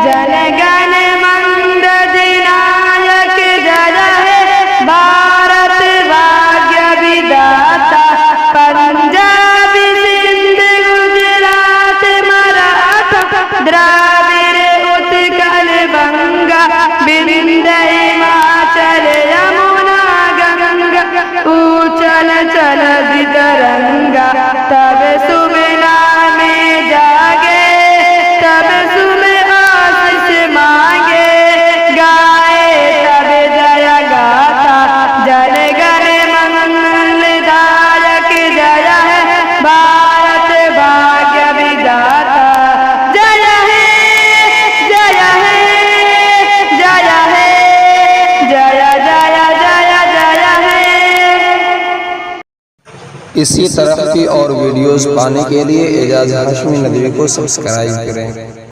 जन गण मंद दिनायक जय है भारत भाग्य विधाता। पंजाब सिंध गुजरात मराठा द्राविड़ उत्कल बंगा विंध्य हिमाचल यमुना गंगा उछल चल तरंगा। तब सुबह में जागे तब सुबह आशीष मांगे गाए तब जय गाता। जन गण मंगल दायक जय है भारत भाग्य विधाता। जय है जय है जय है जय जय जय जय है। इसी तरह की और वीडियोस पाने के लिए एजाज हाशमी नदवी को सब्सक्राइब करें।